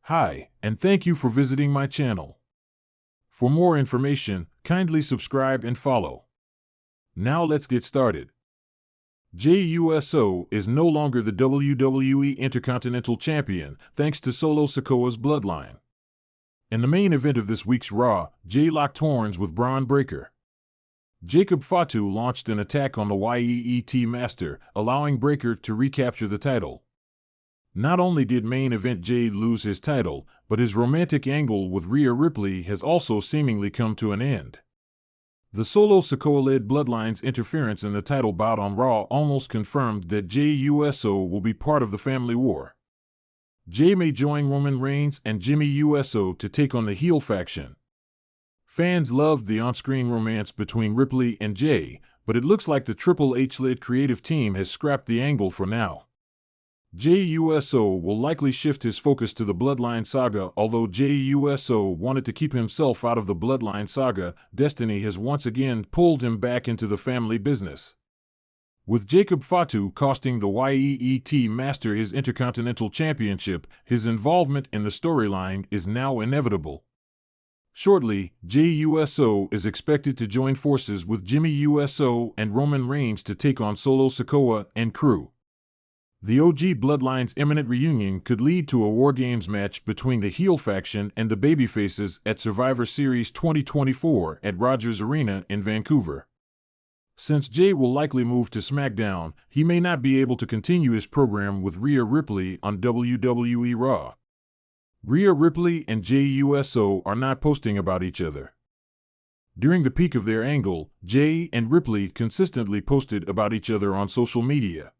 Hi, and thank you for visiting my channel. For more information, kindly subscribe and follow. Now let's get started. Jey Uso is no longer the WWE Intercontinental Champion thanks to Solo Sikoa's bloodline. In the main event of this week's Raw, Jey locked horns with Braun Breaker. Jacob Fatu launched an attack on the YEET Master, allowing Breaker to recapture the title. Not only did main event Jey lose his title, but his romantic angle with Rhea Ripley has also seemingly come to an end. The Solo Sikoa-led Bloodline's interference in the title bout on Raw almost confirmed that Jey Uso will be part of the family war. Jey may join Roman Reigns and Jimmy Uso to take on the heel faction. Fans loved the on-screen romance between Ripley and Jey, but it looks like the Triple H-led creative team has scrapped the angle for now. Jey Uso will likely shift his focus to the Bloodline saga. Although Jey Uso wanted to keep himself out of the Bloodline saga, destiny has once again pulled him back into the family business. With Jacob Fatu costing the YEET Master his Intercontinental Championship, his involvement in the storyline is now inevitable. Shortly, Jey Uso is expected to join forces with Jimmy Uso and Roman Reigns to take on Solo Sikoa and crew. The OG Bloodline's imminent reunion could lead to a War Games match between the heel faction and the babyfaces at Survivor Series 2024 at Rogers Arena in Vancouver. Since Jey will likely move to SmackDown, he may not be able to continue his program with Rhea Ripley on WWE Raw. Rhea Ripley and Jey Uso are not posting about each other. During the peak of their angle, Jey and Ripley consistently posted about each other on social media.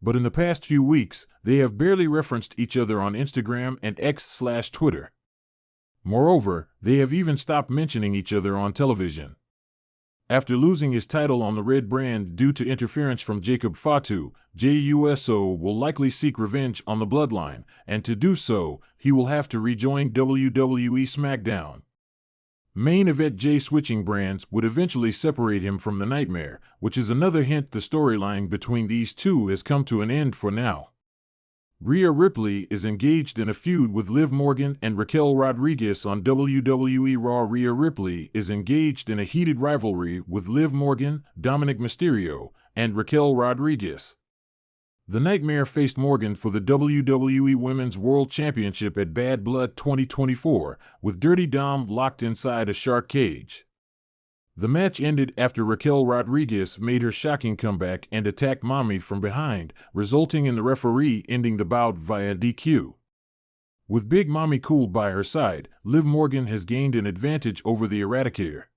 But in the past few weeks, they have barely referenced each other on Instagram and X/Twitter. Moreover, they have even stopped mentioning each other on television. After losing his title on the Red brand due to interference from Jacob Fatu, Jey Uso will likely seek revenge on the Bloodline, and to do so, he will have to rejoin WWE SmackDown. Main event Jey switching brands would eventually separate him from the Nightmare, which is another hint the storyline between these two has come to an end for now. Rhea Ripley is engaged in a feud with Liv Morgan and Raquel Rodriguez on WWE Raw. Rhea Ripley is engaged in a heated rivalry with Liv Morgan, Dominic Mysterio, and Raquel Rodriguez. The Nightmare faced Morgan for the WWE Women's World Championship at Bad Blood 2024, with Dirty Dom locked inside a shark cage. The match ended after Raquel Rodriguez made her shocking comeback and attacked Mommy from behind, resulting in the referee ending the bout via DQ. With Big Mommy cooled by her side, Liv Morgan has gained an advantage over the Eradicator.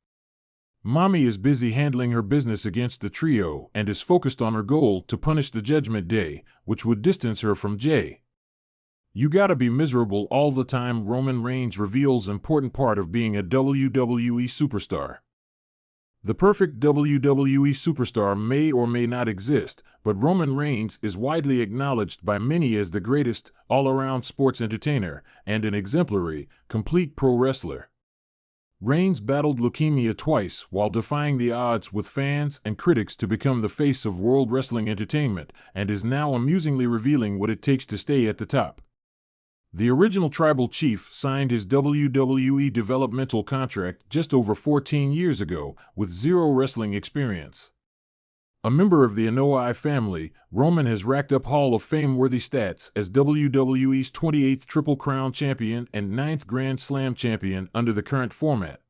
Mommy is busy handling her business against the trio and is focused on her goal to punish the Judgment Day, which would distance her from Jey. "You gotta be miserable all the time." Roman Reigns reveals important part of being a WWE superstar. The perfect WWE superstar may or may not exist, but Roman Reigns is widely acknowledged by many as the greatest all-around sports entertainer and an exemplary, complete pro wrestler. Reigns battled leukemia twice while defying the odds with fans and critics to become the face of World Wrestling Entertainment, and is now amusingly revealing what it takes to stay at the top. The original Tribal Chief signed his WWE developmental contract just over 14 years ago, with zero wrestling experience. A member of the Anoa'i family, Roman has racked up Hall of Fame-worthy stats as WWE's 28th Triple Crown Champion and 9th Grand Slam Champion under the current format.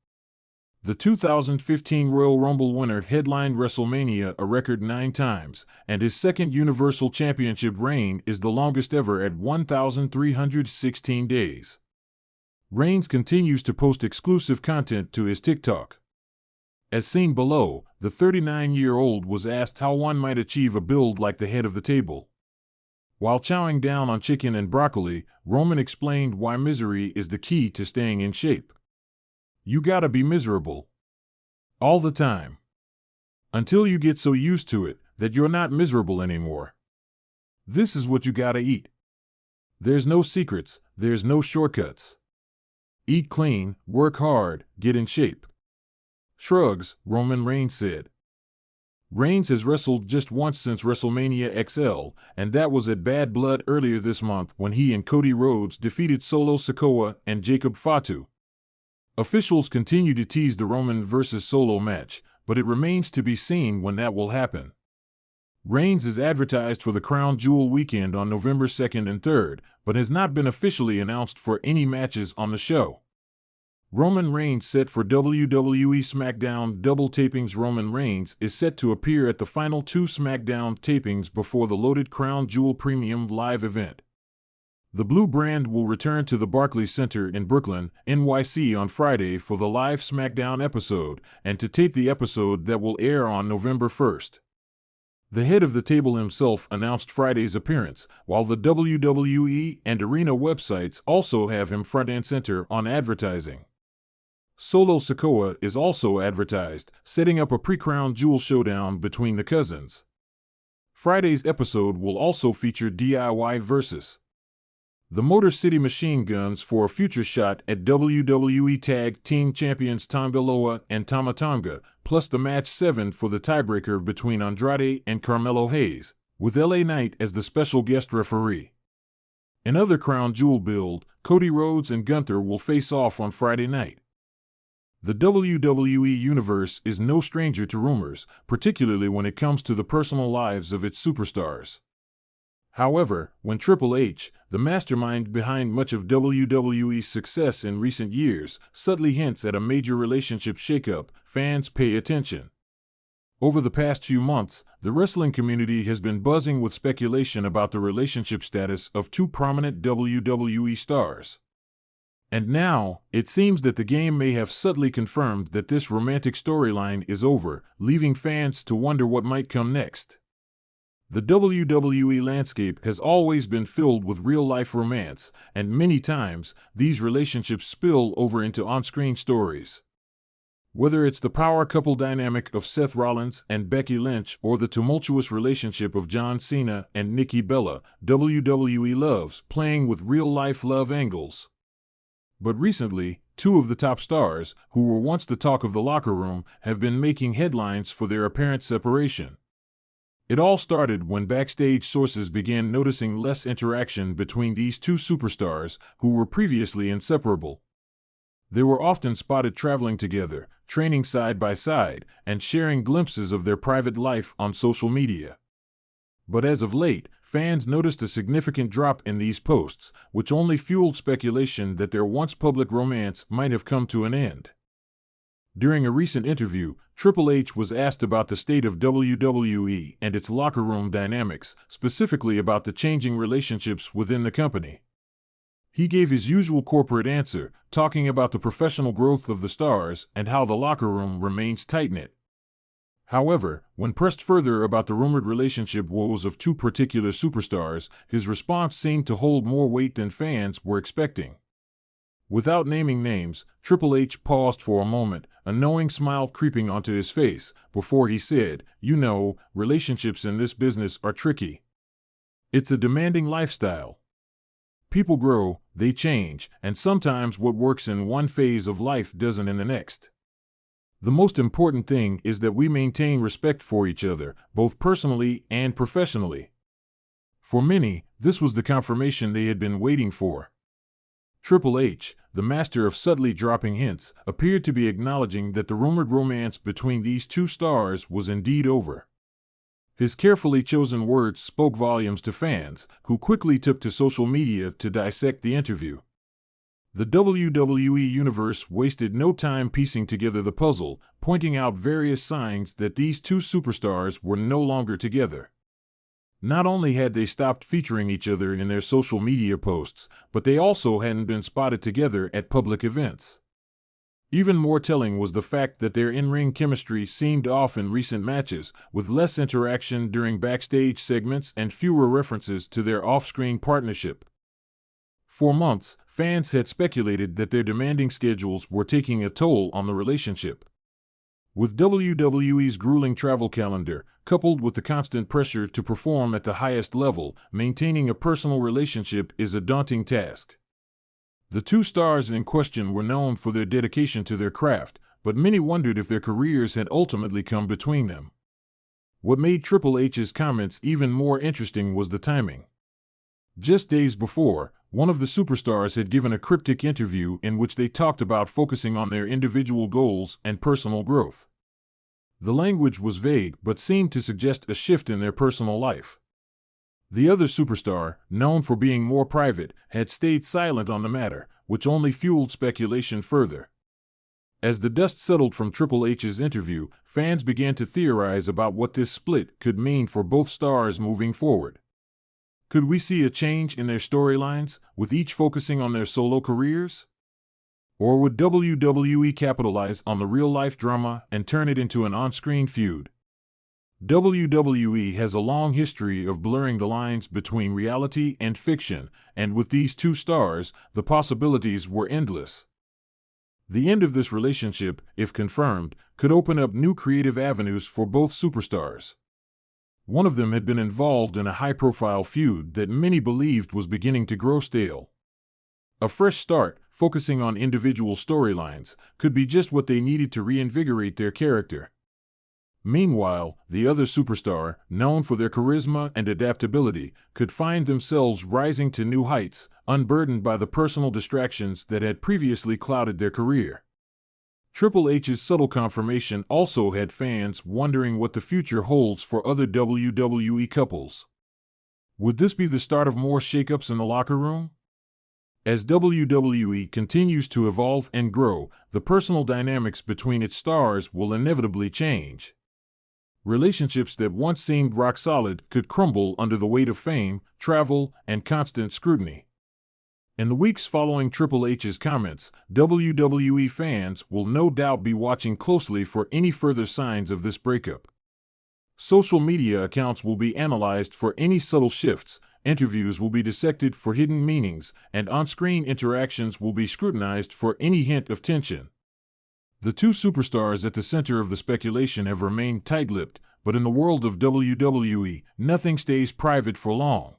The 2015 Royal Rumble winner headlined WrestleMania a record 9 times, and his second Universal Championship reign is the longest ever at 1,316 days. Reigns continues to post exclusive content to his TikTok. As seen below, the 39-year-old was asked how one might achieve a build like the head of the table. While chowing down on chicken and broccoli, Roman explained why misery is the key to staying in shape. "You gotta be miserable. All the time. Until you get so used to it that you're not miserable anymore. This is what you gotta eat. There's no secrets, there's no shortcuts. Eat clean, work hard, get in shape." Shrugs, Roman Reigns said. Reigns has wrestled just once since WrestleMania XL, and that was at Bad Blood earlier this month when he and Cody Rhodes defeated Solo Sikoa and Jacob Fatu. Officials continue to tease the Roman vs. Solo match, but it remains to be seen when that will happen. Reigns is advertised for the Crown Jewel weekend on November 2nd and 3rd, but has not been officially announced for any matches on the show. Roman Reigns set for WWE SmackDown double tapings. Roman Reigns is set to appear at the final 2 SmackDown tapings before the loaded Crown Jewel Premium Live event. The Blue brand will return to the Barclays Center in Brooklyn, NYC on Friday for the live SmackDown episode and to tape the episode that will air on November 1st. The head of the table himself announced Friday's appearance, while the WWE and Arena websites also have him front and center on advertising. Solo Sikoa is also advertised, setting up a pre-Crown Jewel showdown between the cousins. Friday's episode will also feature DIY vs. the Motor City Machine Guns for a future shot at WWE Tag Team Champions Tonga Loa and Tama Tonga, plus the match 7 for the tiebreaker between Andrade and Carmelo Hayes, with LA Knight as the special guest referee. Another Crown Jewel build, Cody Rhodes and Gunther will face off on Friday night. The WWE Universe is no stranger to rumors, particularly when it comes to the personal lives of its superstars. However, when Triple H, the mastermind behind much of WWE's success in recent years, subtly hints at a major relationship shakeup, fans pay attention. Over the past few months, the wrestling community has been buzzing with speculation about the relationship status of 2 prominent WWE stars. And now, it seems that the game may have subtly confirmed that this romantic storyline is over, leaving fans to wonder what might come next. The WWE landscape has always been filled with real-life romance, and many times, these relationships spill over into on-screen stories. Whether it's the power couple dynamic of Seth Rollins and Becky Lynch or the tumultuous relationship of John Cena and Nikki Bella, WWE loves playing with real-life love angles. But recently, 2 of the top stars, who were once the talk of the locker room, have been making headlines for their apparent separation. It all started when backstage sources began noticing less interaction between these 2 superstars, who were previously inseparable. They were often spotted traveling together, training side by side, and sharing glimpses of their private life on social media. But as of late, fans noticed a significant drop in these posts, which only fueled speculation that their once public romance might have come to an end. During a recent interview, Triple H was asked about the state of WWE and its locker room dynamics, specifically about the changing relationships within the company. He gave his usual corporate answer, talking about the professional growth of the stars and how the locker room remains tight-knit. However, when pressed further about the rumored relationship woes of 2 particular superstars, his response seemed to hold more weight than fans were expecting. Without naming names, Triple H paused for a moment, a knowing smile creeping onto his face, before he said, "You know, relationships in this business are tricky. It's a demanding lifestyle. People grow, they change, and sometimes what works in one phase of life doesn't in the next. The most important thing is that we maintain respect for each other, both personally and professionally." For many, this was the confirmation they had been waiting for. Triple H, the master of subtly dropping hints, appeared to be acknowledging that the rumored romance between these 2 stars was indeed over. His carefully chosen words spoke volumes to fans, who quickly took to social media to dissect the interview. The WWE Universe wasted no time piecing together the puzzle, pointing out various signs that these 2 superstars were no longer together. Not only had they stopped featuring each other in their social media posts, but they also hadn't been spotted together at public events. Even more telling was the fact that their in-ring chemistry seemed off in recent matches, with less interaction during backstage segments and fewer references to their off-screen partnership. For months, fans had speculated that their demanding schedules were taking a toll on the relationship. With WWE's grueling travel calendar, coupled with the constant pressure to perform at the highest level, maintaining a personal relationship is a daunting task. The 2 stars in question were known for their dedication to their craft, but many wondered if their careers had ultimately come between them. What made Triple H's comments even more interesting was the timing. Just days before, one of the superstars had given a cryptic interview in which they talked about focusing on their individual goals and personal growth. The language was vague but seemed to suggest a shift in their personal life. The other superstar, known for being more private, had stayed silent on the matter, which only fueled speculation further. As the dust settled from Triple H's interview, fans began to theorize about what this split could mean for both stars moving forward. Could we see a change in their storylines, with each focusing on their solo careers? Or would WWE capitalize on the real-life drama and turn it into an on-screen feud? WWE has a long history of blurring the lines between reality and fiction, and with these two stars, the possibilities were endless. The end of this relationship, if confirmed, could open up new creative avenues for both superstars. One of them had been involved in a high-profile feud that many believed was beginning to grow stale. A fresh start, focusing on individual storylines, could be just what they needed to reinvigorate their character. Meanwhile, the other superstar, known for their charisma and adaptability, could find themselves rising to new heights, unburdened by the personal distractions that had previously clouded their career. Triple H's subtle confirmation also had fans wondering what the future holds for other WWE couples. Would this be the start of more shakeups in the locker room? As WWE continues to evolve and grow, the personal dynamics between its stars will inevitably change. Relationships that once seemed rock solid could crumble under the weight of fame, travel, and constant scrutiny. In the weeks following Triple H's comments, WWE fans will no doubt be watching closely for any further signs of this breakup. Social media accounts will be analyzed for any subtle shifts, interviews will be dissected for hidden meanings, and on-screen interactions will be scrutinized for any hint of tension. The two superstars at the center of the speculation have remained tight-lipped, but in the world of WWE, nothing stays private for long.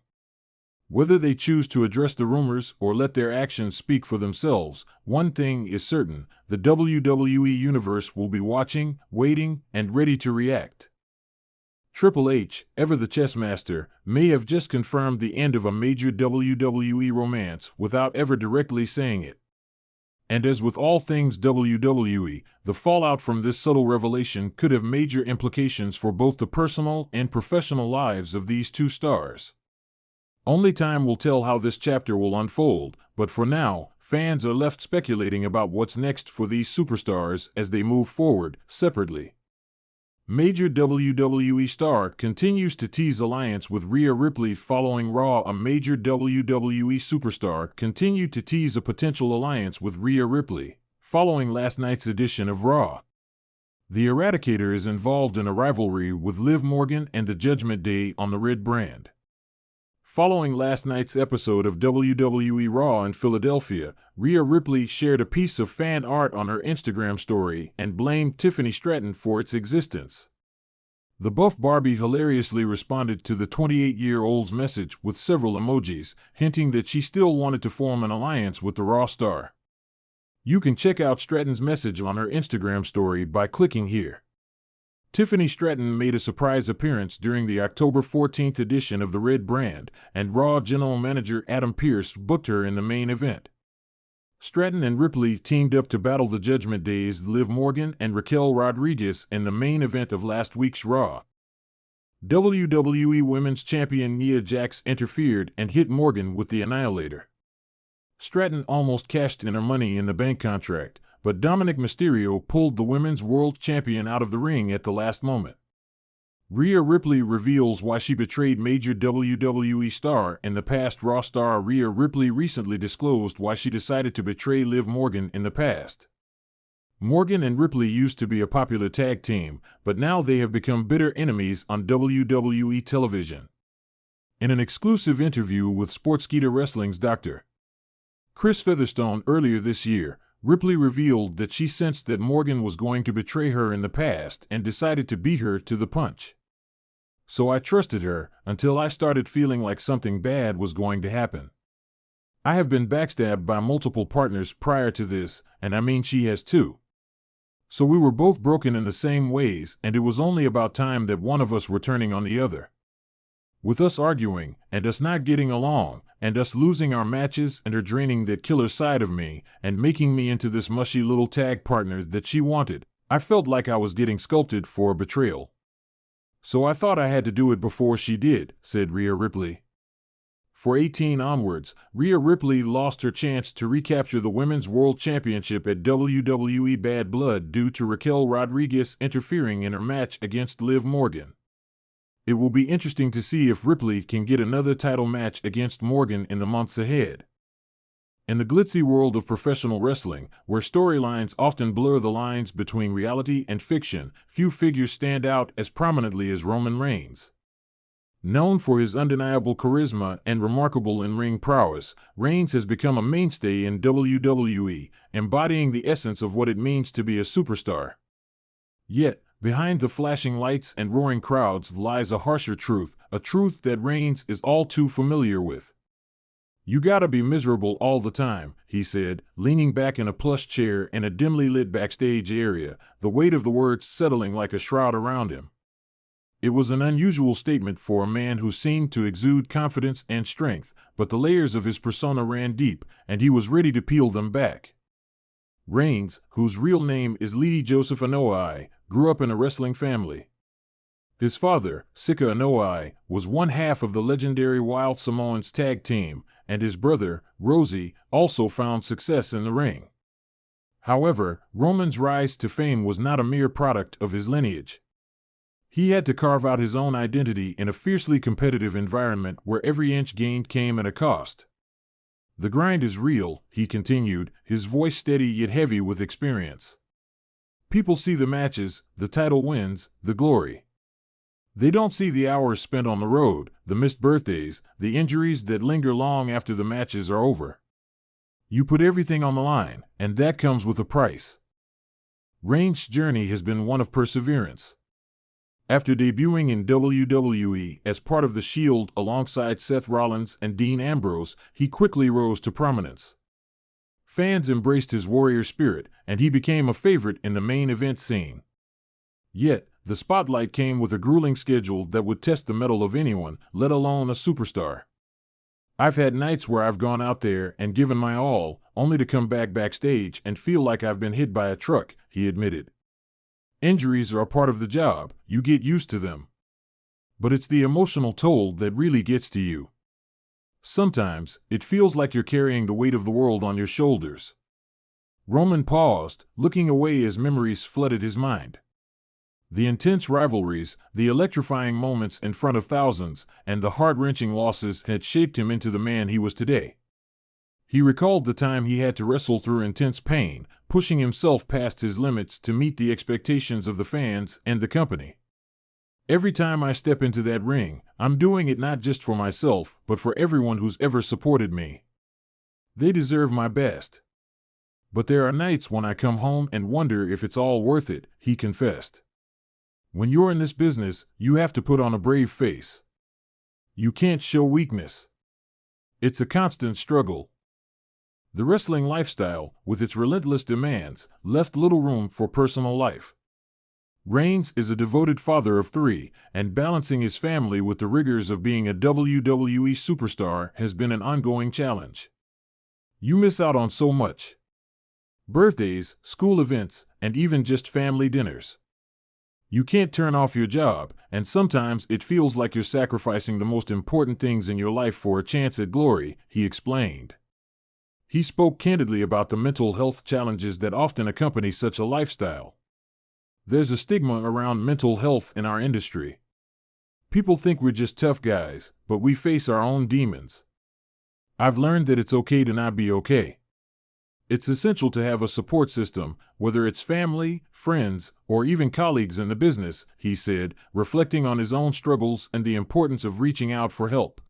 Whether they choose to address the rumors or let their actions speak for themselves, one thing is certain: the WWE Universe will be watching, waiting, and ready to react. Triple H, ever the chess master, may have just confirmed the end of a major WWE romance without ever directly saying it. And as with all things WWE, the fallout from this subtle revelation could have major implications for both the personal and professional lives of these two stars. Only time will tell how this chapter will unfold, but for now, fans are left speculating about what's next for these superstars as they move forward, separately. Major WWE star continues to tease alliance with Rhea Ripley following Raw. A major WWE superstar continued to tease a potential alliance with Rhea Ripley following last night's edition of Raw. The Eradicator is involved in a rivalry with Liv Morgan and the Judgment Day on the Red brand. Following last night's episode of WWE Raw in Philadelphia, Rhea Ripley shared a piece of fan art on her Instagram story and blamed Tiffany Stratton for its existence. The buff Barbie hilariously responded to the 28-year-old's message with several emojis, hinting that she still wanted to form an alliance with the Raw star. You can check out Stratton's message on her Instagram story by clicking here. Tiffany Stratton made a surprise appearance during the October 14th edition of the Red brand, and Raw General Manager Adam Pearce booked her in the main event. Stratton and Ripley teamed up to battle the Judgment Day's Liv Morgan and Raquel Rodriguez in the main event of last week's Raw. WWE Women's Champion Nia Jax interfered and hit Morgan with the Annihilator. Stratton almost cashed in her Money in the Bank contract, but Dominic Mysterio pulled the Women's World Champion out of the ring at the last moment. Rhea Ripley reveals why she betrayed major WWE star in the past. Raw star Rhea Ripley recently disclosed why she decided to betray Liv Morgan in the past. Morgan and Ripley used to be a popular tag team, but now they have become bitter enemies on WWE television. In an exclusive interview with Sportskeeda Wrestling's Dr. Chris Featherstone earlier this year, Ripley revealed that she sensed that Morgan was going to betray her in the past and decided to beat her to the punch. So I trusted her until I started feeling like something bad was going to happen. I have been backstabbed by multiple partners prior to this, and I mean she has too. So we were both broken in the same ways, and it was only about time that one of us were turning on the other. With us arguing, and us not getting along, and us losing our matches and her draining that killer side of me, and making me into this mushy little tag partner that she wanted, I felt like I was getting sculpted for a betrayal. So I thought I had to do it before she did, said Rhea Ripley. For 18 onwards, Rhea Ripley lost her chance to recapture the Women's World Championship at WWE Bad Blood due to Raquel Rodriguez interfering in her match against Liv Morgan. It will be interesting to see if Ripley can get another title match against Morgan in the months ahead. In the glitzy world of professional wrestling, where storylines often blur the lines between reality and fiction, few figures stand out as prominently as Roman Reigns. Known for his undeniable charisma and remarkable in-ring prowess, Reigns has become a mainstay in WWE, embodying the essence of what it means to be a superstar. Yet, behind the flashing lights and roaring crowds lies a harsher truth, a truth that Reigns is all too familiar with. "You gotta be miserable all the time," he said, leaning back in a plush chair in a dimly lit backstage area, the weight of the words settling like a shroud around him. It was an unusual statement for a man who seemed to exude confidence and strength, but the layers of his persona ran deep, and he was ready to peel them back. Reigns, whose real name is Lady Joseph Anoa'i, grew up in a wrestling family. His father, Sikoa Anoa'i, was one half of the legendary Wild Samoans tag team, and his brother, Rosie, also found success in the ring. However, Roman's rise to fame was not a mere product of his lineage. He had to carve out his own identity in a fiercely competitive environment where every inch gained came at a cost. "The grind is real," he continued, his voice steady yet heavy with experience. "People see the matches, the title wins, the glory. They don't see the hours spent on the road, the missed birthdays, the injuries that linger long after the matches are over. You put everything on the line, and that comes with a price." Reigns' journey has been one of perseverance. After debuting in WWE as part of The Shield alongside Seth Rollins and Dean Ambrose, he quickly rose to prominence. Fans embraced his warrior spirit, and he became a favorite in the main event scene. Yet, the spotlight came with a grueling schedule that would test the mettle of anyone, let alone a superstar. "I've had nights where I've gone out there and given my all, only to come backstage and feel like I've been hit by a truck," he admitted. "Injuries are a part of the job, you get used to them. But it's the emotional toll that really gets to you. Sometimes, it feels like you're carrying the weight of the world on your shoulders." Roman paused, looking away as memories flooded his mind. The intense rivalries, the electrifying moments in front of thousands, and the heart-wrenching losses had shaped him into the man he was today. He recalled the time he had to wrestle through intense pain, pushing himself past his limits to meet the expectations of the fans and the company. "Every time I step into that ring, I'm doing it not just for myself, but for everyone who's ever supported me. They deserve my best. But there are nights when I come home and wonder if it's all worth it," he confessed. "When you're in this business, you have to put on a brave face. You can't show weakness. It's a constant struggle." The wrestling lifestyle, with its relentless demands, left little room for personal life. Reigns is a devoted father of 3, and balancing his family with the rigors of being a WWE superstar has been an ongoing challenge. "You miss out on so much. Birthdays, school events, and even just family dinners. You can't turn off your job, and sometimes it feels like you're sacrificing the most important things in your life for a chance at glory," he explained. He spoke candidly about the mental health challenges that often accompany such a lifestyle. "There's a stigma around mental health in our industry. People think we're just tough guys, but we face our own demons. I've learned that it's okay to not be okay. It's essential to have a support system, whether it's family, friends, or even colleagues in the business," he said, reflecting on his own struggles and the importance of reaching out for help.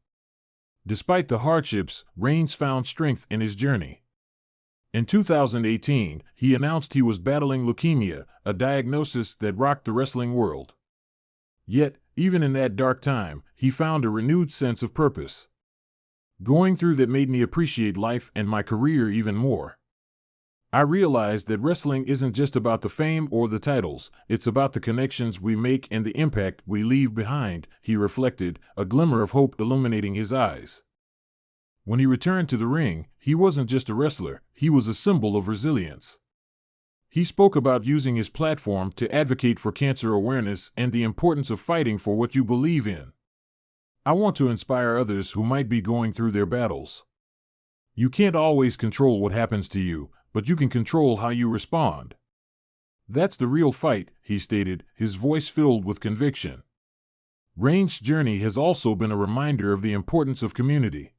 Despite the hardships, Reigns found strength in his journey. In 2018, he announced he was battling leukemia, a diagnosis that rocked the wrestling world. Yet, even in that dark time, he found a renewed sense of purpose. "Going through that made me appreciate life and my career even more. I realized that wrestling isn't just about the fame or the titles, it's about the connections we make and the impact we leave behind, he reflected, a glimmer of hope illuminating his eyes. When he returned to the ring, he wasn't just a wrestler, he was a symbol of resilience. He spoke about using his platform to advocate for cancer awareness and the importance of fighting for what you believe in. I want to inspire others who might be going through their battles. You can't always control what happens to you, but you can control how you respond. That's the real fight, he stated, his voice filled with conviction. Reigns' journey has also been a reminder of the importance of community.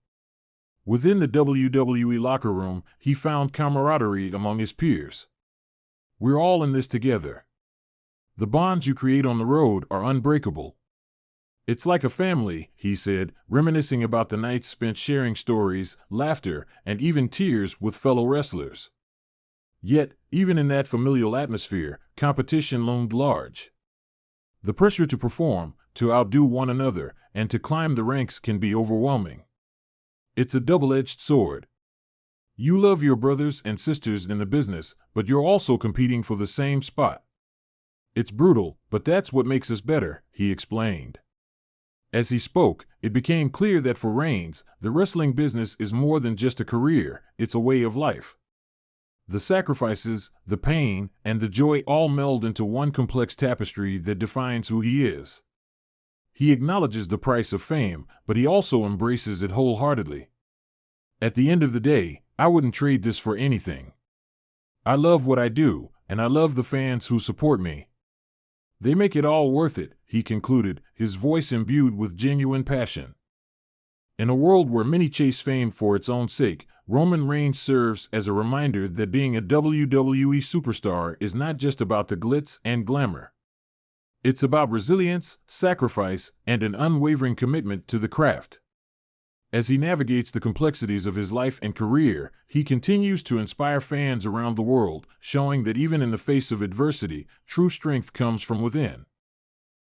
Within the WWE locker room, he found camaraderie among his peers. We're all in this together. The bonds you create on the road are unbreakable. It's like a family, he said, reminiscing about the nights spent sharing stories, laughter, and even tears with fellow wrestlers. Yet, even in that familial atmosphere, competition loomed large. The pressure to perform, to outdo one another, and to climb the ranks can be overwhelming. It's a double-edged sword. You love your brothers and sisters in the business, but you're also competing for the same spot. It's brutal, but that's what makes us better, he explained. As he spoke, it became clear that for Reigns, the wrestling business is more than just a career, it's a way of life. The sacrifices, the pain, and the joy all meld into one complex tapestry that defines who he is. He acknowledges the price of fame, but he also embraces it wholeheartedly. At the end of the day, I wouldn't trade this for anything. I love what I do, and I love the fans who support me. They make it all worth it, he concluded, his voice imbued with genuine passion. In a world where many chase fame for its own sake, Roman Reigns serves as a reminder that being a WWE superstar is not just about the glitz and glamour. It's about resilience, sacrifice, and an unwavering commitment to the craft. As he navigates the complexities of his life and career, he continues to inspire fans around the world, showing that even in the face of adversity, true strength comes from within.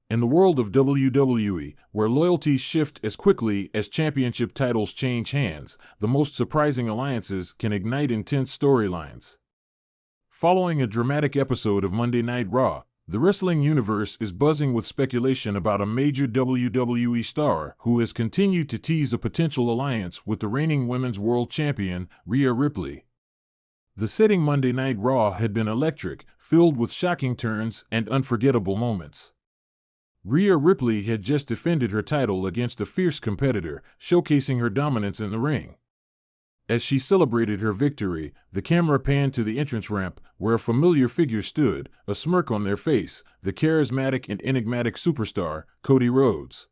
In the world of WWE, where loyalties shift as quickly as championship titles change hands, the most surprising alliances can ignite intense storylines. Following a dramatic episode of Monday Night Raw, the wrestling universe is buzzing with speculation about a major WWE star who has continued to tease a potential alliance with the reigning Women's World Champion, Rhea Ripley. The setting Monday Night Raw had been electric, filled with shocking turns and unforgettable moments. Rhea Ripley had just defended her title against a fierce competitor, showcasing her dominance in the ring. As she celebrated her victory, the camera panned to the entrance ramp, where a familiar figure stood, a smirk on their face, the charismatic and enigmatic superstar, Cody Rhodes.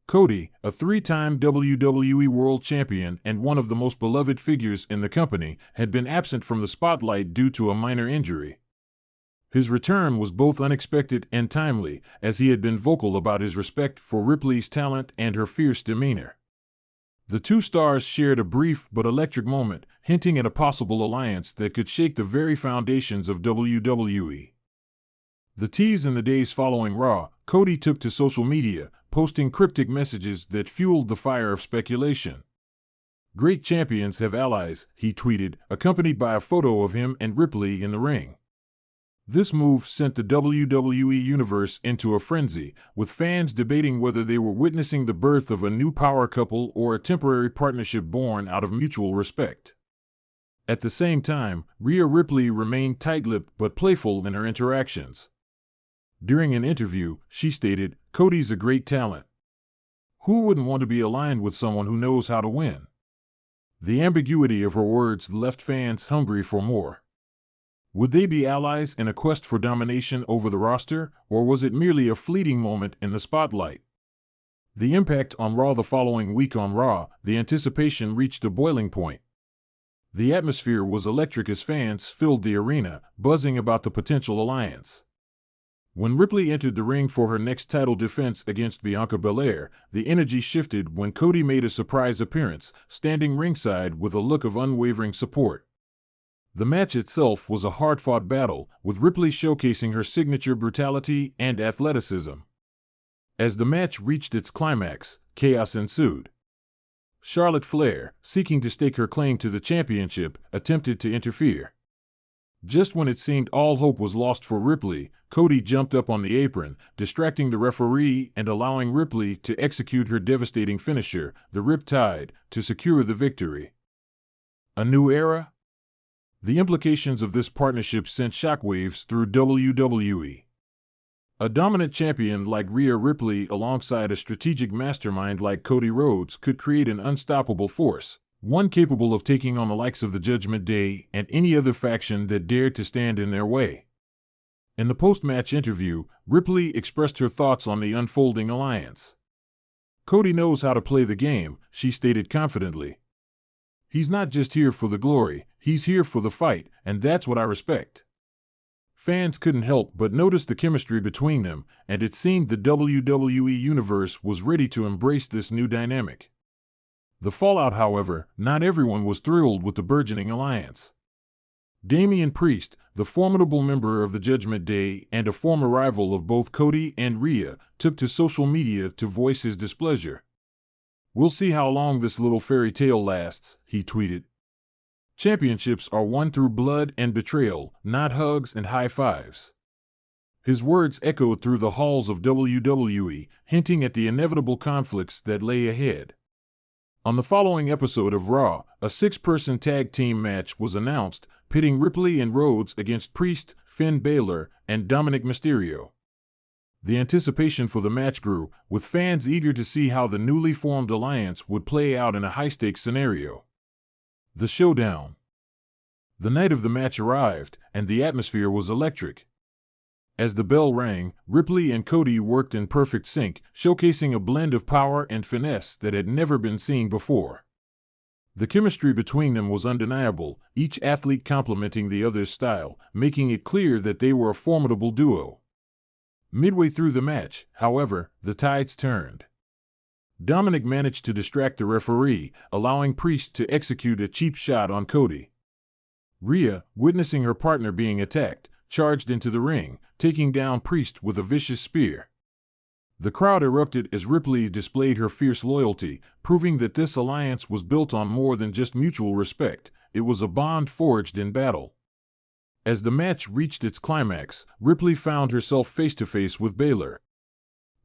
Cody, a three-time WWE World Champion and one of the most beloved figures in the company, had been absent from the spotlight due to a minor injury. His return was both unexpected and timely, as he had been vocal about his respect for Ripley's talent and her fierce demeanor. The two stars shared a brief but electric moment, hinting at a possible alliance that could shake the very foundations of WWE. The tease in the days following Raw, Cody took to social media, posting cryptic messages that fueled the fire of speculation. "Great champions have allies," he tweeted, accompanied by a photo of him and Ripley in the ring. This move sent the WWE Universe into a frenzy, with fans debating whether they were witnessing the birth of a new power couple or a temporary partnership born out of mutual respect. At the same time, Rhea Ripley remained tight-lipped but playful in her interactions. During an interview, she stated, "Cody's a great talent. Who wouldn't want to be aligned with someone who knows how to win?" The ambiguity of her words left fans hungry for more. Would they be allies in a quest for domination over the roster, or was it merely a fleeting moment in the spotlight? The impact on Raw the following week. On Raw, the anticipation reached a boiling point. The atmosphere was electric as fans filled the arena, buzzing about the potential alliance. When Ripley entered the ring for her next title defense against Bianca Belair, the energy shifted when Cody made a surprise appearance, standing ringside with a look of unwavering support. The match itself was a hard-fought battle, with Ripley showcasing her signature brutality and athleticism. As the match reached its climax, chaos ensued. Charlotte Flair, seeking to stake her claim to the championship, attempted to interfere. Just when it seemed all hope was lost for Ripley, Cody jumped up on the apron, distracting the referee and allowing Ripley to execute her devastating finisher, the Riptide, to secure the victory. A new era? The implications of this partnership sent shockwaves through WWE. A dominant champion like Rhea Ripley alongside a strategic mastermind like Cody Rhodes could create an unstoppable force, one capable of taking on the likes of the Judgment Day and any other faction that dared to stand in their way. In the post-match interview, Ripley expressed her thoughts on the unfolding alliance. "Cody knows how to play the game," she stated confidently. "He's not just here for the glory, he's here for the fight, and that's what I respect." Fans couldn't help but notice the chemistry between them, and it seemed the WWE Universe was ready to embrace this new dynamic. The fallout, however, not everyone was thrilled with the burgeoning alliance. Damian Priest, the formidable member of the Judgment Day and a former rival of both Cody and Rhea, took to social media to voice his displeasure. "We'll see how long this little fairy tale lasts," he tweeted. "Championships are won through blood and betrayal, not hugs and high fives." His words echoed through the halls of WWE, hinting at the inevitable conflicts that lay ahead. On the following episode of Raw, a 6-person tag team match was announced, pitting Ripley and Rhodes against Priest, Finn Balor, and Dominic Mysterio. The anticipation for the match grew, with fans eager to see how the newly formed alliance would play out in a high-stakes scenario. The showdown. The night of the match arrived, and the atmosphere was electric. As the bell rang, Ripley and Cody worked in perfect sync, showcasing a blend of power and finesse that had never been seen before. The chemistry between them was undeniable, each athlete complementing the other's style, making it clear that they were a formidable duo. Midway through the match, however, the tides turned. Dominic managed to distract the referee, allowing Priest to execute a cheap shot on Cody. Rhea, witnessing her partner being attacked, charged into the ring, taking down Priest with a vicious spear. The crowd erupted as Ripley displayed her fierce loyalty, proving that this alliance was built on more than just mutual respect. It was a bond forged in battle. As the match reached its climax, Ripley found herself face-to-face with Balor.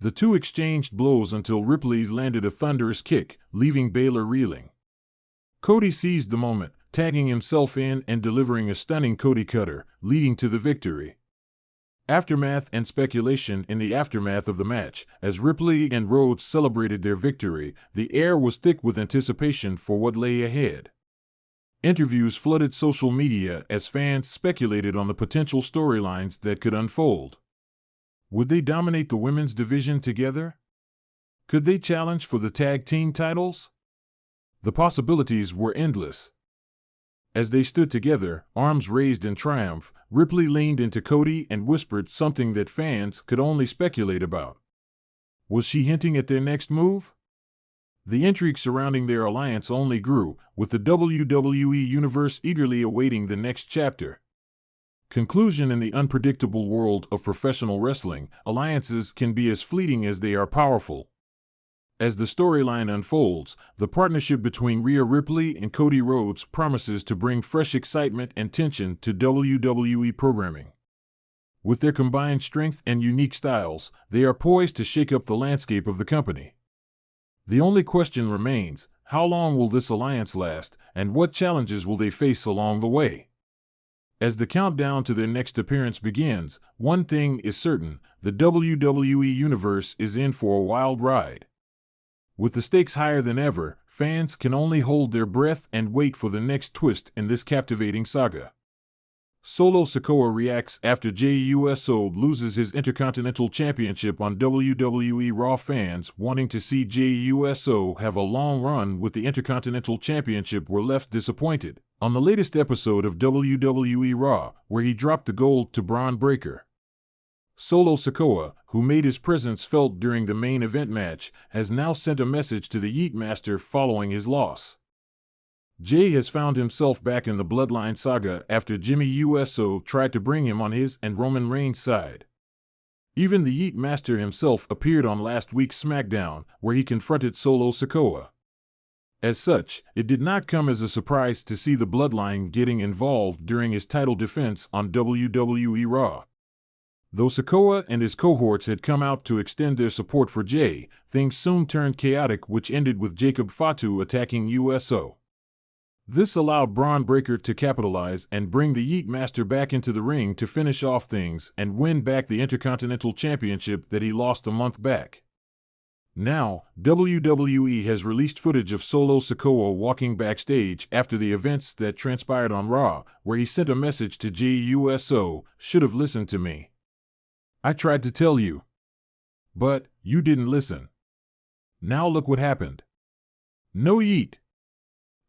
The two exchanged blows until Ripley landed a thunderous kick, leaving Balor reeling. Cody seized the moment, tagging himself in and delivering a stunning Cody cutter, leading to the victory. Aftermath and speculation. In the aftermath of the match, as Ripley and Rhodes celebrated their victory, the air was thick with anticipation for what lay ahead. Interviews flooded social media as fans speculated on the potential storylines that could unfold. Would they dominate the women's division together? Could they challenge for the tag team titles? The possibilities were endless. As they stood together, arms raised in triumph, Ripley leaned into Cody and whispered something that fans could only speculate about. Was she hinting at their next move? The intrigue surrounding their alliance only grew, with the WWE Universe eagerly awaiting the next chapter. Conclusion. In the unpredictable world of professional wrestling, alliances can be as fleeting as they are powerful. As the storyline unfolds, the partnership between Rhea Ripley and Cody Rhodes promises to bring fresh excitement and tension to WWE programming. With their combined strength and unique styles, they are poised to shake up the landscape of the company. The only question remains, how long will this alliance last, and what challenges will they face along the way? As the countdown to their next appearance begins, one thing is certain: the WWE Universe is in for a wild ride. With the stakes higher than ever, fans can only hold their breath and wait for the next twist in this captivating saga. Solo Sikoa reacts after Jey Uso loses his Intercontinental Championship on WWE Raw. Fans wanting to see Jey Uso have a long run with the Intercontinental Championship were left disappointed on the latest episode of WWE Raw, where he dropped the gold to Braun Breaker. Solo Sikoa, who made his presence felt during the main event match, has now sent a message to the Yeet Master following his loss. Jey has found himself back in the Bloodline saga after Jimmy Uso tried to bring him on his and Roman Reigns' side. Even the Yeet Master himself appeared on last week's SmackDown, where he confronted Solo Sikoa. As such, it did not come as a surprise to see the Bloodline getting involved during his title defense on WWE Raw. Though Sikoa and his cohorts had come out to extend their support for Jay, things soon turned chaotic, which ended with Jacob Fatu attacking USO. This allowed Braun Breaker to capitalize and bring the Yeet Master back into the ring to finish off things and win back the Intercontinental Championship that he lost a month back. Now, WWE has released footage of Solo Sikoa walking backstage after the events that transpired on Raw, where he sent a message to Jey Uso, "Should have listened to me. I tried to tell you. But you didn't listen. Now look what happened. No yeet."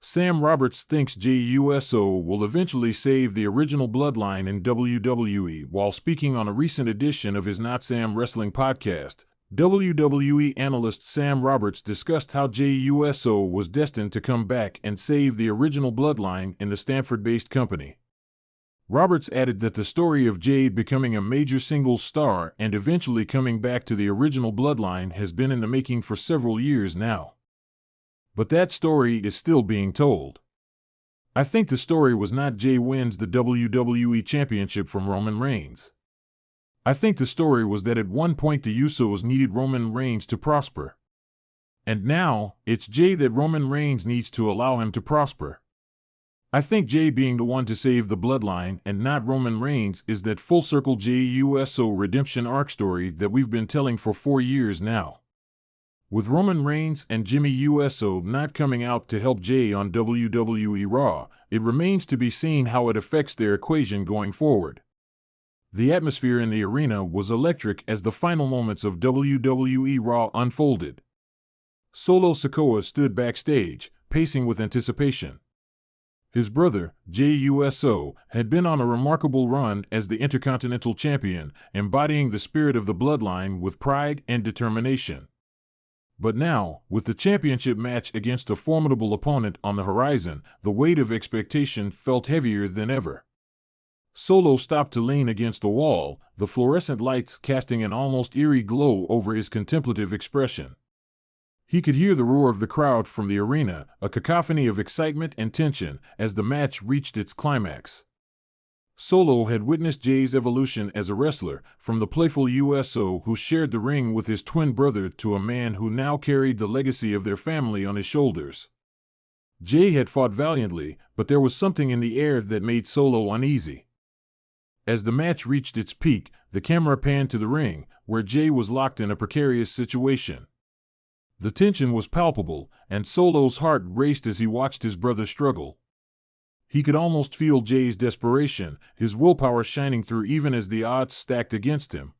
Sam Roberts thinks Jey Uso will eventually save the original Bloodline in WWE while speaking on a recent edition of his Not Sam Wrestling podcast. WWE analyst Sam Roberts discussed how Jey Uso was destined to come back and save the original Bloodline in the Stanford-based company. Roberts added that the story of Jade becoming a major singles star and eventually coming back to the original Bloodline has been in the making for several years now. But that story is still being told. I think the story was not Jey wins the WWE Championship from Roman Reigns. I think the story was that at one point the Usos needed Roman Reigns to prosper. And now, it's Jey that Roman Reigns needs to allow him to prosper. I think Jey being the one to save the Bloodline and not Roman Reigns is that full circle Jey Uso redemption arc story that we've been telling for 4 years now. With Roman Reigns and Jimmy Uso not coming out to help Jey on WWE Raw, it remains to be seen how it affects their equation going forward. The atmosphere in the arena was electric as the final moments of WWE Raw unfolded. Solo Sikoa stood backstage, pacing with anticipation. His brother, Jey Uso, had been on a remarkable run as the Intercontinental Champion, embodying the spirit of the Bloodline with pride and determination. But now, with the championship match against a formidable opponent on the horizon, the weight of expectation felt heavier than ever. Solo stopped to lean against the wall, the fluorescent lights casting an almost eerie glow over his contemplative expression. He could hear the roar of the crowd from the arena, a cacophony of excitement and tension, as the match reached its climax. Solo had witnessed Jey's evolution as a wrestler, from the playful Uso who shared the ring with his twin brother to a man who now carried the legacy of their family on his shoulders. Jey had fought valiantly, but there was something in the air that made Solo uneasy. As the match reached its peak, the camera panned to the ring, where Jey was locked in a precarious situation. The tension was palpable, and Solo's heart raced as he watched his brother struggle. He could almost feel Jey's desperation, his willpower shining through even as the odds stacked against him.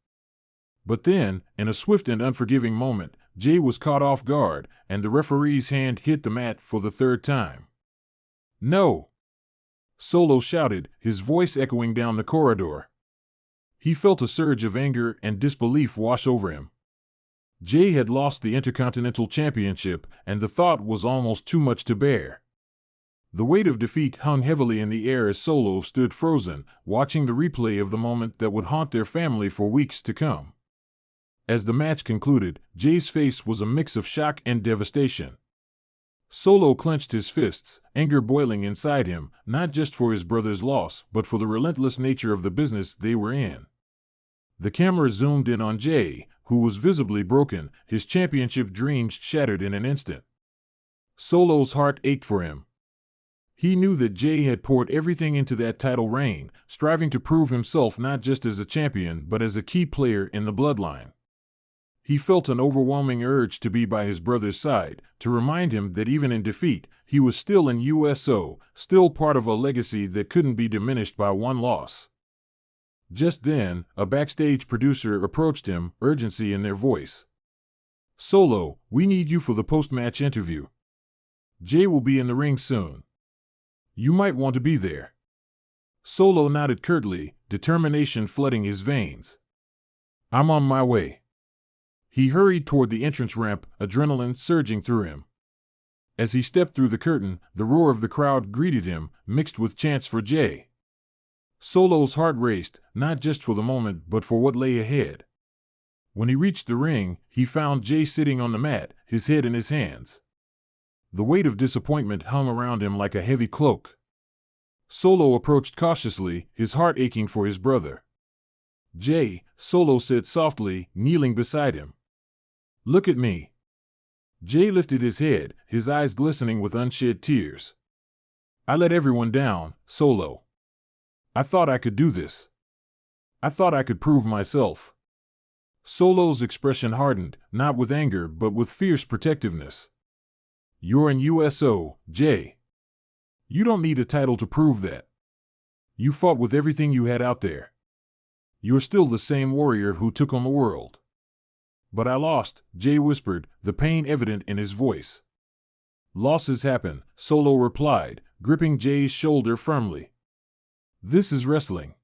But then, in a swift and unforgiving moment, Jey was caught off guard, and the referee's hand hit the mat for the third time. "No!" Solo shouted, his voice echoing down the corridor. He felt a surge of anger and disbelief wash over him. Jey had lost the Intercontinental Championship, and the thought was almost too much to bear. The weight of defeat hung heavily in the air as Solo stood frozen, watching the replay of the moment that would haunt their family for weeks to come. As the match concluded, Jey's face was a mix of shock and devastation. Solo clenched his fists, anger boiling inside him, not just for his brother's loss, but for the relentless nature of the business they were in. The camera zoomed in on Jey, who was visibly broken, his championship dreams shattered in an instant. Solo's heart ached for him. He knew that Jey had poured everything into that title reign, striving to prove himself not just as a champion but as a key player in the Bloodline. He felt an overwhelming urge to be by his brother's side, to remind him that even in defeat, he was still in USO, still part of a legacy that couldn't be diminished by one loss. Just then, a backstage producer approached him, urgency in their voice. "Solo, we need you for the post-match interview. Jey will be in the ring soon. You might want to be there." Solo nodded curtly, determination flooding his veins. "I'm on my way." He hurried toward the entrance ramp, adrenaline surging through him. As he stepped through the curtain, the roar of the crowd greeted him, mixed with chants for Jey. Solo's heart raced, not just for the moment but for what lay ahead. When he reached the ring, he found Jey sitting on the mat, his head in his hands. The weight of disappointment hung around him like a heavy cloak. Solo approached cautiously, his heart aching for his brother. "Jay," Solo said softly, kneeling beside him. "Look at me." Jay lifted his head, his eyes glistening with unshed tears. "I let everyone down, Solo. I thought I could do this. I thought I could prove myself." Solo's expression hardened, not with anger but with fierce protectiveness. "You're an USO, Jay. You don't need a title to prove that. You fought with everything you had out there. You're still the same warrior who took on the world." "But I lost," Jay whispered, the pain evident in his voice. "Losses happen," Solo replied, gripping Jay's shoulder firmly. "This is wrestling.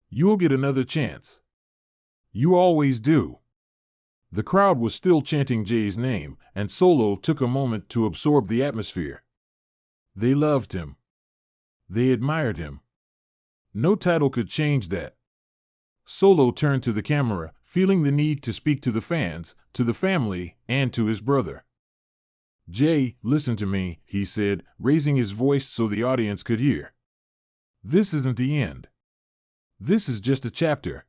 You'll get another chance. You always do." The crowd was still chanting Jay's name, and Solo took a moment to absorb the atmosphere. They loved him. They admired him. No title could change that. Solo turned to the camera, feeling the need to speak to the fans, to the family, and to his brother. "Jay, listen to me," he said, raising his voice so the audience could hear. "This isn't the end. This is just a chapter.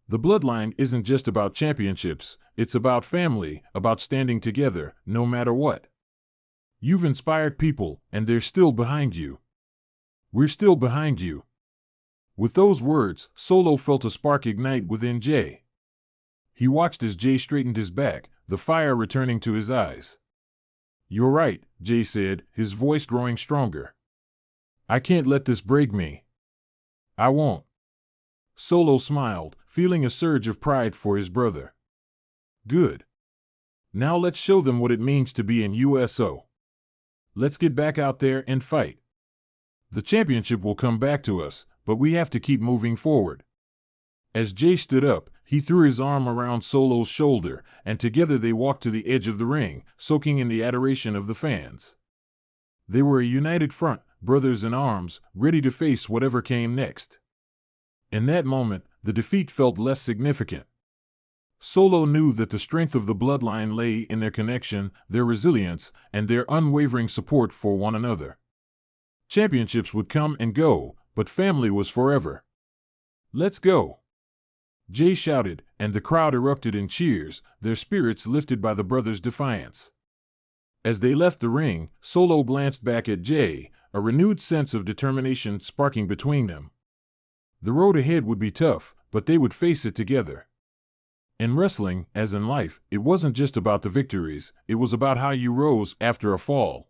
The bloodline isn't just about championships, it's about family, about standing together, no matter what. You've inspired people, and they're still behind you. We're still behind you." With those words, Solo felt a spark ignite within Jay. He watched as Jay straightened his back, the fire returning to his eyes. "You're right," Jay said, his voice growing stronger. "I can't let this break me. I won't." Solo smiled, feeling a surge of pride for his brother. "Good. Now let's show them what it means to be an USO. Let's get back out there and fight. The championship will come back to us, but we have to keep moving forward." As Jay stood up, he threw his arm around Solo's shoulder, and together they walked to the edge of the ring, soaking in the adoration of the fans. They were a united front, brothers in arms, ready to face whatever came next. In that moment, the defeat felt less significant. Solo knew that the strength of the bloodline lay in their connection, their resilience, and their unwavering support for one another. Championships would come and go, but family was forever. "Let's go!" Jay shouted, and the crowd erupted in cheers, their spirits lifted by the brothers' defiance. As they left the ring, Solo glanced back at Jay, a renewed sense of determination sparking between them. The road ahead would be tough, but they would face it together. In wrestling, as in life, it wasn't just about the victories, it was about how you rose after a fall.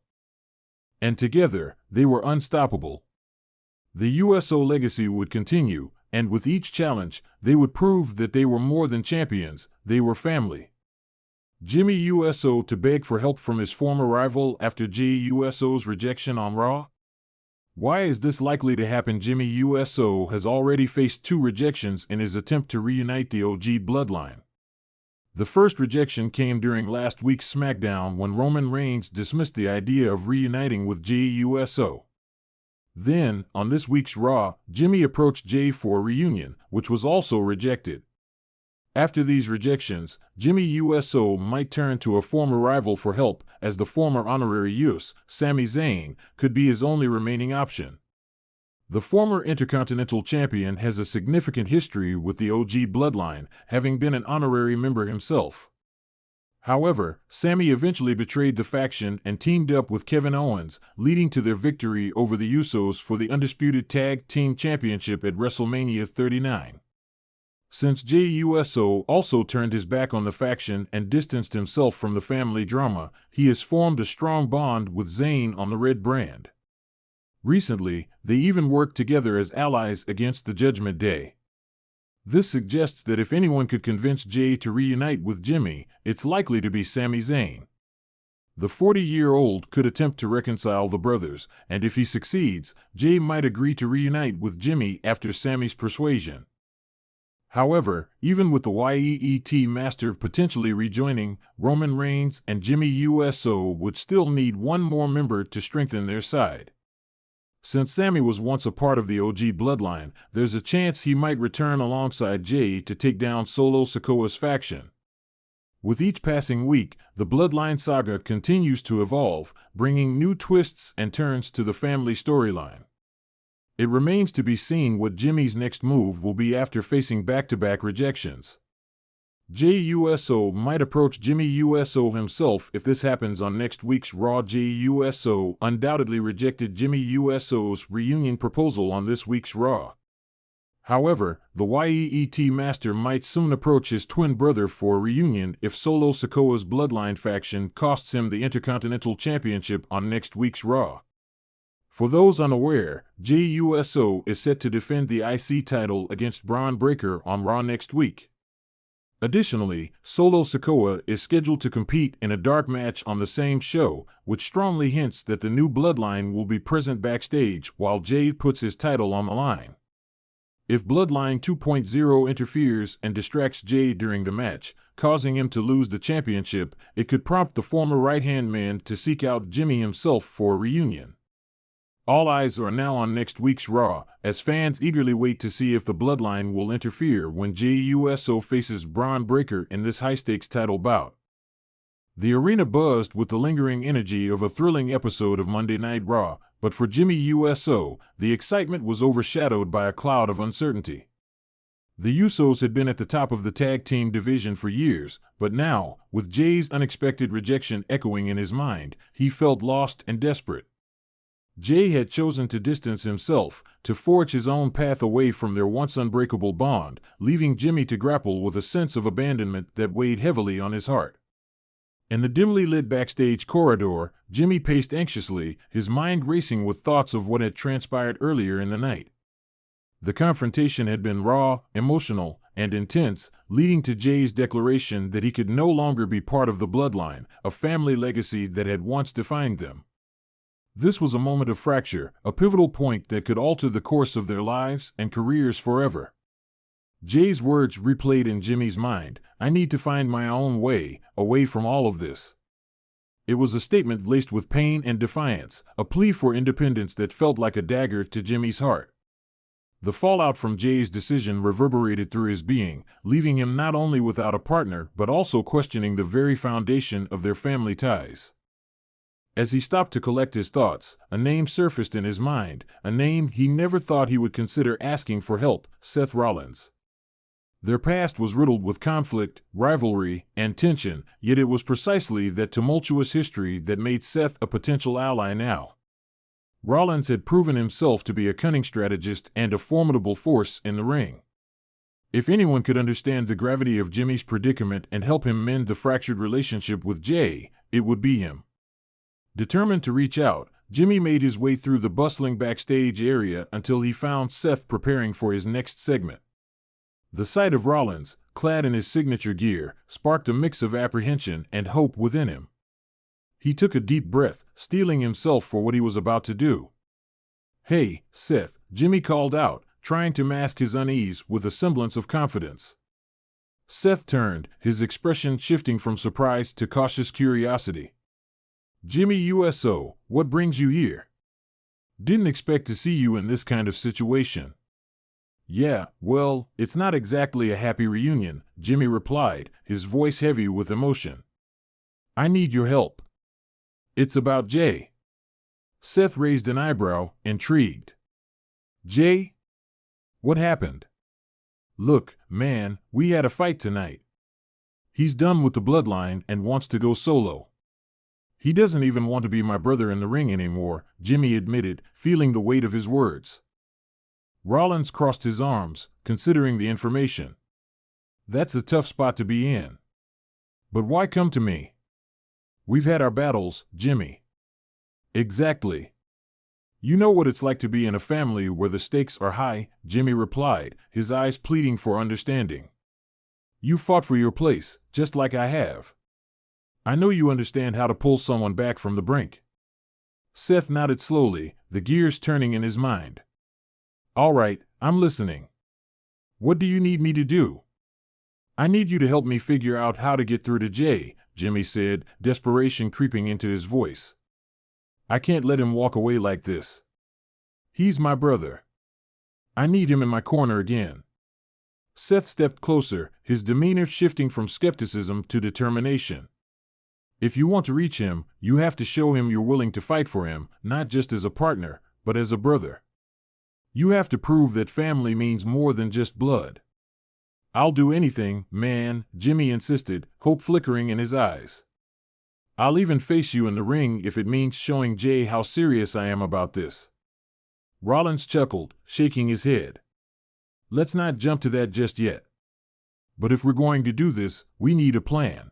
And together, they were unstoppable. The USO legacy would continue, and with each challenge, they would prove that they were more than champions, they were family. Jimmy USO to beg for help from his former rival after Jay USO's rejection on Raw? Why is this likely to happen? Jimmy USO has already faced 2 rejections in his attempt to reunite the OG bloodline. The first rejection came during last week's SmackDown when Roman Reigns dismissed the idea of reuniting with Jay USO. Then, on this week's Raw, Jimmy approached Jay for a reunion, which was also rejected. After these rejections, Jimmy USO might turn to a former rival for help, as the former honorary Us, Sami Zayn, could be his only remaining option. The former Intercontinental Champion has a significant history with the OG bloodline, having been an honorary member himself. However, Sami eventually betrayed the faction and teamed up with Kevin Owens, leading to their victory over the Usos for the Undisputed Tag Team Championship at WrestleMania 39. Since Jay USO also turned his back on the faction and distanced himself from the family drama, he has formed a strong bond with Zayn on the Red brand. Recently, they even worked together as allies against the Judgment Day. This suggests that if anyone could convince Jay to reunite with Jimmy, it's likely to be Sami Zayn. The 40-year-old could attempt to reconcile the brothers, and if he succeeds, Jay might agree to reunite with Jimmy after Sami's persuasion. However, even with the YEET Master potentially rejoining, Roman Reigns and Jimmy USO would still need one more member to strengthen their side. Since Sami was once a part of the OG bloodline, there's a chance he might return alongside Jay to take down Solo Sikoa's faction. With each passing week, the Bloodline saga continues to evolve, bringing new twists and turns to the family storyline. It remains to be seen what Jimmy's next move will be after facing back-to-back rejections. Jey Uso might approach Jimmy Uso himself if this happens on next week's Raw. Jey Uso undoubtedly rejected Jimmy Uso's reunion proposal on this week's Raw. However, the YEET master might soon approach his twin brother for a reunion if Solo Sikoa's Bloodline faction costs him the Intercontinental Championship on next week's Raw. For those unaware, Jey Uso is set to defend the IC title against Braun Breaker on Raw next week. Additionally, Solo Sikoa is scheduled to compete in a dark match on the same show, which strongly hints that the new Bloodline will be present backstage while Jey puts his title on the line. If Bloodline 2.0 interferes and distracts Jey during the match, causing him to lose the championship, it could prompt the former right-hand man to seek out Jimmy himself for a reunion. All eyes are now on next week's Raw, as fans eagerly wait to see if the Bloodline will interfere when Jey Uso faces Braun Breaker in this high-stakes title bout. The arena buzzed with the lingering energy of a thrilling episode of Monday Night Raw, but for Jimmy Uso, the excitement was overshadowed by a cloud of uncertainty. The Usos had been at the top of the tag team division for years, but now, with Jey's unexpected rejection echoing in his mind, he felt lost and desperate. Jey had chosen to distance himself, to forge his own path away from their once unbreakable bond, leaving Jimmy to grapple with a sense of abandonment that weighed heavily on his heart. In the dimly lit backstage corridor, Jimmy paced anxiously, his mind racing with thoughts of what had transpired earlier in the night. The confrontation had been raw, emotional, and intense, leading to Jey's declaration that he could no longer be part of the Bloodline, a family legacy that had once defined them. This was a moment of fracture, a pivotal point that could alter the course of their lives and careers forever. Jey's words replayed in Jimmy's mind, "I need to find my own way, away from all of this." It was a statement laced with pain and defiance, a plea for independence that felt like a dagger to Jimmy's heart. The fallout from Jey's decision reverberated through his being, leaving him not only without a partner but also questioning the very foundation of their family ties. As he stopped to collect his thoughts, a name surfaced in his mind, a name he never thought he would consider asking for help: Seth Rollins. Their past was riddled with conflict, rivalry, and tension, yet it was precisely that tumultuous history that made Seth a potential ally now. Rollins had proven himself to be a cunning strategist and a formidable force in the ring. If anyone could understand the gravity of Jimmy's predicament and help him mend the fractured relationship with Jey, it would be him. Determined to reach out, Jimmy made his way through the bustling backstage area until he found Seth preparing for his next segment. The sight of Rollins, clad in his signature gear, sparked a mix of apprehension and hope within him. He took a deep breath, steeling himself for what he was about to do. "Hey, Seth," Jimmy called out, trying to mask his unease with a semblance of confidence. Seth turned, his expression shifting from surprise to cautious curiosity. "Jimmy Uso, what brings you here? Didn't expect to see you in this kind of situation." "Yeah, well, it's not exactly a happy reunion," Jimmy replied, his voice heavy with emotion. "I need your help." "It's about Jey." Seth raised an eyebrow, intrigued. "Jey? What happened?" "Look, man, we had a fight tonight. He's done with the Bloodline and wants to go solo. He doesn't even want to be my brother in the ring anymore," Jimmy admitted, feeling the weight of his words. Rollins crossed his arms, considering the information. "That's a tough spot to be in. But why come to me?" "We've had our battles, Jimmy." "Exactly. You know what it's like to be in a family where the stakes are high," Jimmy replied, his eyes pleading for understanding. "You fought for your place, just like I have. I know you understand how to pull someone back from the brink." Seth nodded slowly, the gears turning in his mind. "All right, I'm listening. What do you need me to do?" "I need you to help me figure out how to get through to Jey," Jimmy said, desperation creeping into his voice. "I can't let him walk away like this. He's my brother. I need him in my corner again." Seth stepped closer, his demeanor shifting from skepticism to determination. If you want to reach him, you have to show him you're willing to fight for him, not just as a partner, but as a brother. You have to prove that family means more than just blood. I'll do anything, man, Jimmy insisted, hope flickering in his eyes. I'll even face you in the ring if it means showing Jay how serious I am about this. Rollins chuckled, shaking his head. Let's not jump to that just yet. But if we're going to do this, we need a plan.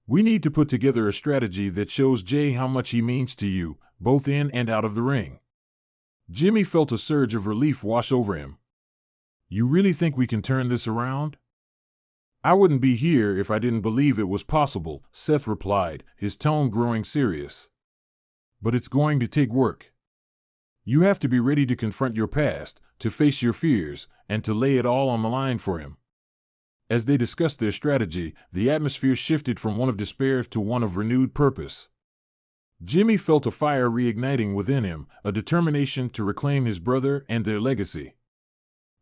We need to put together a strategy that shows Jay how much he means to you, both in and out of the ring. Jimmy felt a surge of relief wash over him. You really think we can turn this around? I wouldn't be here if I didn't believe it was possible, Seth replied, his tone growing serious. But it's going to take work. You have to be ready to confront your past, to face your fears, and to lay it all on the line for him. As they discussed their strategy, the atmosphere shifted from one of despair to one of renewed purpose. Jimmy felt a fire reigniting within him, a determination to reclaim his brother and their legacy.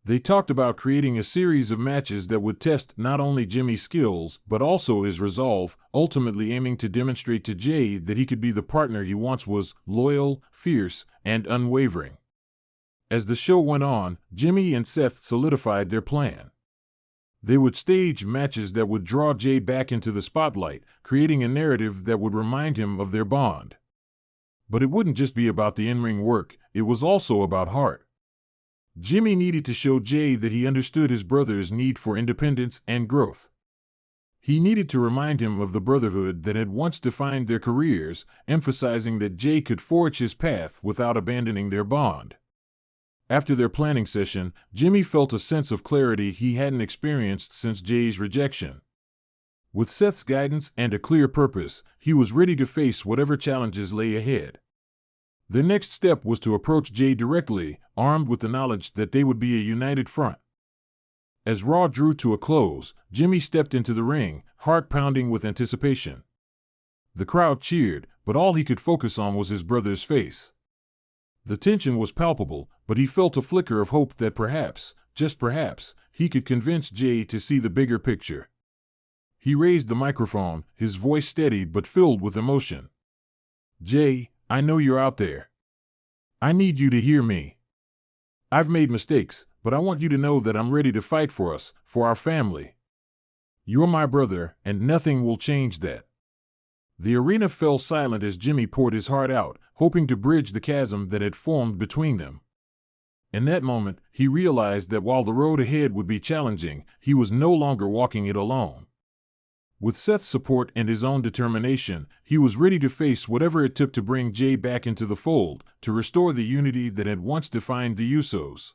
They talked about creating a series of matches that would test not only Jimmy's skills, but also his resolve, ultimately aiming to demonstrate to Jay that he could be the partner he once was, loyal, fierce, and unwavering. As the show went on, Jimmy and Seth solidified their plan. They would stage matches that would draw Jay back into the spotlight, creating a narrative that would remind him of their bond. But it wouldn't just be about the in-ring work, it was also about heart. Jimmy needed to show Jay that he understood his brother's need for independence and growth. He needed to remind him of the brotherhood that had once defined their careers, emphasizing that Jay could forge his path without abandoning their bond. After their planning session, Jimmy felt a sense of clarity he hadn't experienced since Jay's rejection. With Seth's guidance and a clear purpose, he was ready to face whatever challenges lay ahead. Their next step was to approach Jay directly, armed with the knowledge that they would be a united front. As Raw drew to a close, Jimmy stepped into the ring, heart pounding with anticipation. The crowd cheered, but all he could focus on was his brother's face. The tension was palpable, but he felt a flicker of hope that perhaps, just perhaps, he could convince Jay to see the bigger picture. He raised the microphone, his voice steady but filled with emotion. Jay, I know you're out there. I need you to hear me. I've made mistakes, but I want you to know that I'm ready to fight for us, for our family. You're my brother, and nothing will change that. The arena fell silent as Jimmy poured his heart out, hoping to bridge the chasm that had formed between them. In that moment, he realized that while the road ahead would be challenging, he was no longer walking it alone. With Seth's support and his own determination, he was ready to face whatever it took to bring Jay back into the fold, to restore the unity that had once defined the Usos.